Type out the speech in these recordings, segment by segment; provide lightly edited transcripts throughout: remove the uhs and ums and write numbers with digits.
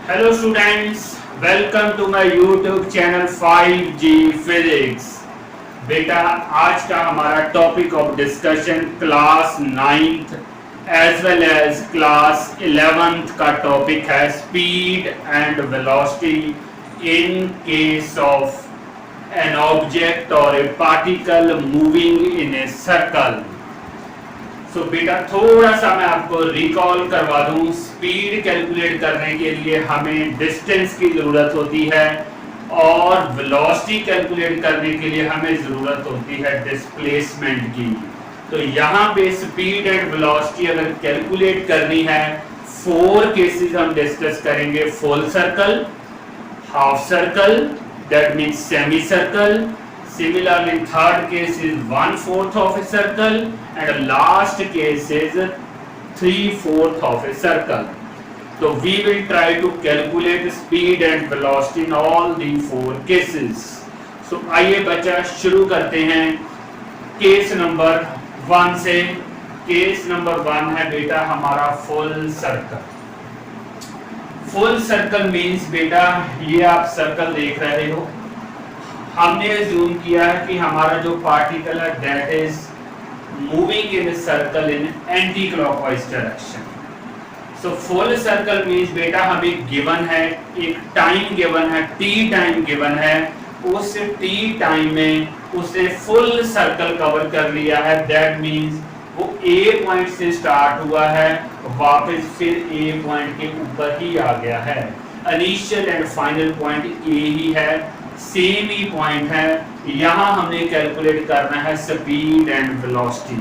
Hello students, welcome to my YouTube channel 5G Physics। बेटा आज का हमारा topic of discussion class 9th as well as class 11th का topic है speed and velocity in case of an object और a particle moving in a circle. So बेटा थोड़ा सा मैं आपको रिकॉल करवा दूं, स्पीड कैलकुलेट करने के लिए हमें डिस्टेंस की जरूरत होती है और वेलोसिटी कैलकुलेट करने के लिए हमें जरूरत होती है डिस्प्लेसमेंट की। तो यहाँ पे स्पीड एंड वेलोसिटी अगर कैलकुलेट करनी है, 4 केसेस हम डिस्कस करेंगे। Full circle, half circle, that means semi circle. Similarly, third case is 1/4 of a circle and last case is 3/4 of a circle. So we will try to calculate speed and velocity in all the 4 cases. So आइए बच्चा शुरू करते हैं case number 1 से। Case number 1 है बेटा हमारा full circle. Full circle means बेटा ये आप सर्कल देख रहे हो, हमने जूम किया है कि हमारा जो पार्टिकल है that is moving in circle in anti clockwise direction. So full circle means बेटा हमें गिवन है, एक टाइम गिवन है, टी टाइम गिवन है, उस टी टाइम में उसने फुल सर्कल कवर कर लिया है। दैट मींस वो ए पॉइंट से स्टार्ट हुआ है, वापस फिर ए पॉइंट के ऊपर ही आ गया है। Initial and final point A ही है, सेम ही पॉइंट है। यहां हमने कैलकुलेट करना है स्पीड एंड वेलोसिटी।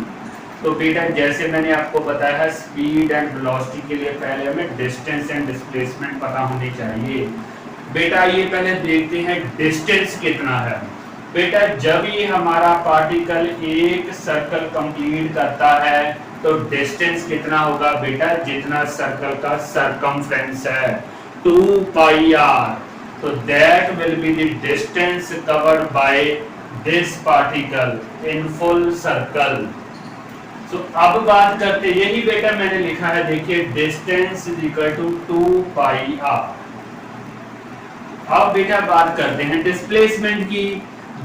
तो बेटा जैसे मैंने आपको बताया है, स्पीड एंड वेलोसिटी के लिए पहले हमें डिस्टेंस एंड डिस्प्लेसमेंट पता होनी चाहिए। बेटा ये पहले देखते हैं डिस्टेंस कितना है। बेटा जब ये हमारा पार्टिकल एक सर्कल कंप्लीट करता है तो डिस्टेंस कितना होगा बेटा, जितना सर्कल का सरकमफ्रेंस है 2 पाई r। So that will be the distance covered by this particle in full circle. So अब बात करते, यही बेटा मैंने लिखा है, देखिए distance is equal to 2 pi r। अब बेटा बात करते हैं डिस्प्लेसमेंट की।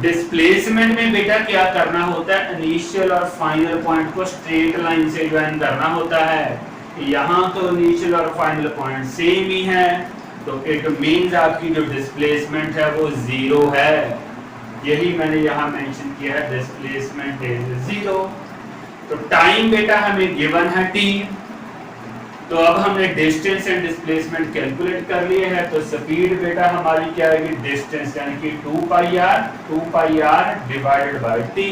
डिस्प्लेसमेंट में बेटा क्या करना होता है, इनिशियल और फाइनल पॉइंट को स्ट्रेट लाइन से ज्वाइन करना होता है। यहाँ तो इनिशियल और फाइनल पॉइंट सेम ही है, तो इट मीन्स आपकी जो डिस्प्लेसमेंट है वो 0 है। यही मैंने यहाँ मेंशन किया है, डिस्प्लेसमेंट इज 0। तो टाइम बेटा हमें गिवन है t। तो अब हमने डिस्टेंस एंड डिस्प्लेसमेंट कैलकुलेट कर लिए हैं। तो स्पीड बेटा हमारी क्या आएगी, डिस्टेंस यानी कि 2 पाई r डिवाइडेड बाय t।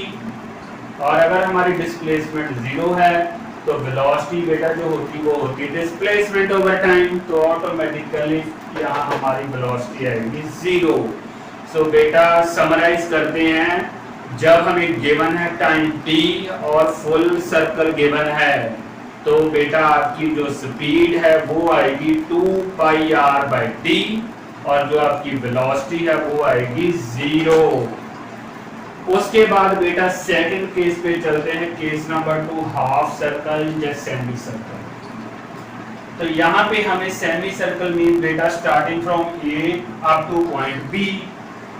और अगर हमारी डिस्प्लेसमेंट 0 है तो वेलोसिटी बेटा जो होती वो होती डिस्प्लेसमेंट ओवर टाइम, तो ऑटोमेटिकली यहाँ हमारी वेलोसिटी आएगी 0। सो बेटा समराइज करते हैं, जब हमें गिवन है टाइम t और फुल सर्कल गिवन है तो बेटा आपकी जो स्पीड है वो आएगी 2 पाई r बाई t और जो आपकी वेलोसिटी है वो आएगी 0। उसके बाद बेटा सेकंड केस पे चलते हैं, केस नंबर 2 हाफ सर्कल या सेमी सर्कल। तो यहाँ पे हमें सेमी सर्कल मीन बेटा starting from A up to point B.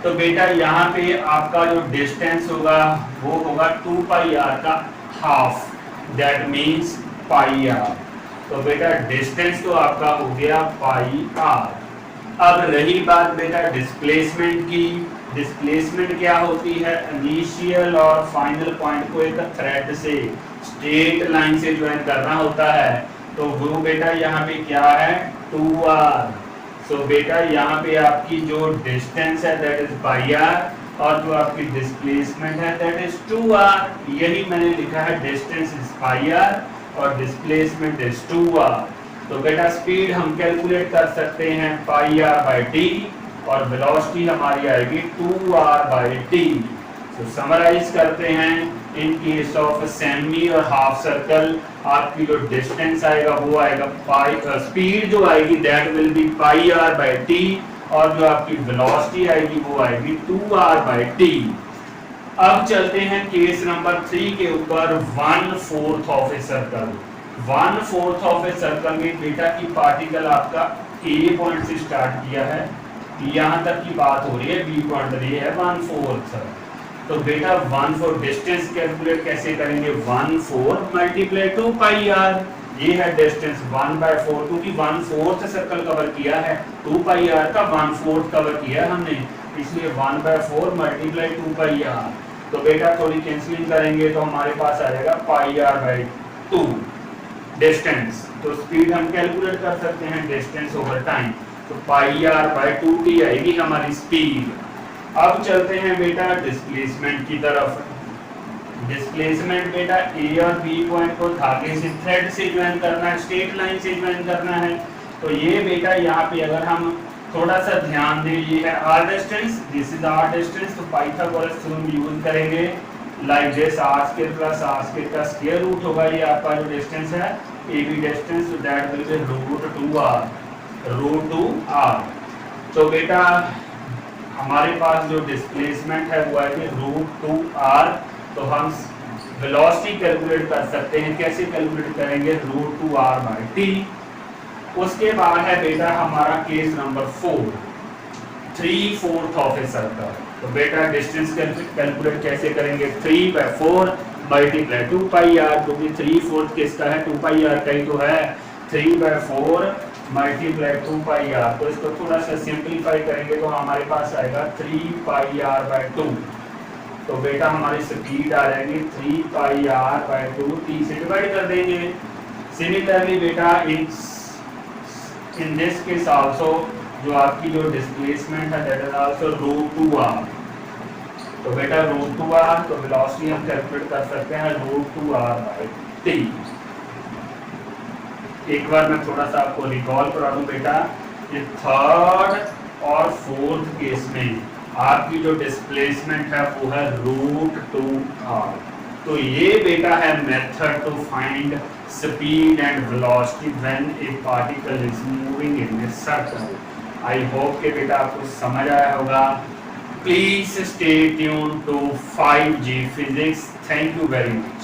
तो बेटा यहाँ पे आपका जो डिस्टेंस होगा वो होगा 2 पाई r का half, that means pi r। तो बेटा डिस्टेंस तो आपका हो गया पाई r। अब रही बात बेटा डिस्प्लेसमेंट की। डिस्प्लेसमेंट क्या होती है, इनिशियल और फाइनल पॉइंट को एक थ्रेड से स्ट्रेट लाइन से ज्वाइन करना होता है। तो वो बेटा यहाँ पे क्या है 2r। सो बेटा यहाँ पे आपकी जो डिस्टेंस है दैट इज पाई r और जो आपकी डिस्प्लेसमेंट है दैट इज 2r। यही मैंने लिखा है, डिस्टेंस इज पाई r और डिस्प्लेसमेंट इज 2r। तो बेटा स्पीड हम कैलकुलेट कर सकते हैं पाई r बाई t और वेलोसिटी हमारी आएगी 2r बाई t। तो समराइज करते हैं, इन केस ऑफ सेमी और हाफ सर्कल आपकी जो डिस्टेंस आएगा वो आएगा पाई, स्पीड जो आएगी that will B pi r by t और जो आपकी वेलोसिटी आएगी वो आएगी 2r बाई t। अब चलते हैं केस नंबर 3 के ऊपर, 1/4 of a circle. 1/4 of a circle में बेटा की पार्टिकल आपका ए पॉइंट से स्टार्ट किया है, यहाँ तक की बात हो रही है, बी पॉइंट ये है 1/4। तो बेटा 1/4 डिस्टेंस कैलकुलेट कैसे करेंगे, 1/4 मल्टीप्लाई 2 पाई आर, ये है डिस्टेंस 1/4, क्योंकि 1/4 सर्कल कवर किया है, 2 पाई आर का 1/4 कवर किया है हमने, इसलिए 1/4 मल्टीप्लाई 2 पाई आर। तो बेटा थोड़ी कैंसिलिंग करेंगे तो हमारे पास आ जाएगा पाई आर बाई 2 डिस्टेंस। तो स्पीड हम कैलकुलेट कर सकते हैं डिस्टेंस ओवर टाइम, तो पाई आर बाई 2 की आएगी हमारी स्पीड। अब चलते हैं बेटा डिस्प्लेसमेंट की तरफ। डिस्प्लेसमेंट बेटा ए और बी पॉइंट को धागे से थ्रेड से ज्वाइन करना है, स्ट्रेट लाइन से ज्वाइन करना है। तो ये बेटा यहाँ पे अगर हम थोड़ा सा ध्यान दें, ये है R distance, this is R distance, तो पाइथागोरस थ्योरम यूज करेंगे like this, R square plus R square का स्क्वायर रूट होगा ये आपका जो डिस्टेंस है ए बी डिस्टेंस, तो that will be root 2 R. तो बेटा हमारे पास जो डिस्प्लेसमेंट है वो है रूट 2 आर। तो हम वेलोसिटी कैलकुलेट कर सकते हैं, कैसे कैलकुलेट करेंगे, रूट 2 आर बाई टी। उसके बाद है बेटा हमारा case number 4, 3/4 of a circle. तो बेटा डिस्टेंस कैलकुलेट कैसे करेंगे, 3/4 मल्टीप्लाई 2 पाई आर, क्योंकि 3/4 किसका है, 2 पाई आर का ही तो है, 3/4 मल्टीप्लाई 2 पाई आर। तो इसको थोड़ा सा सिंप्लीफाई करेंगे तो हमारे पास आएगा 3 पाई आर बाई 2। तो बेटा हमारी स्पीड आ जाएगी 3 पाई आर बाई 2, टी से डिवाइड कर देंगे। सिमिलरली बेटा इन दिस केस आल्सो जो आपकी जो डिस्प्लेसमेंट है that is also root 2 R. तो बेटा रूट 2 आर, तो वेलोसिटी हम कैलकुलेट कर सकते हैं रूट 2 आर बाई टी। एक बार मैं थोड़ा सा आपको रिकॉल करा दूं बेटा, ये थर्ड और फोर्थ केस में आपकी जो डिस्प्लेसमेंट है वो है रूट 2 आर। तो ये बेटा है method to find speed and velocity when a particle is moving in a circle. I hope कि बेटा आपको समझ आया होगा। Please stay tune to 5G physics. Thank you very much.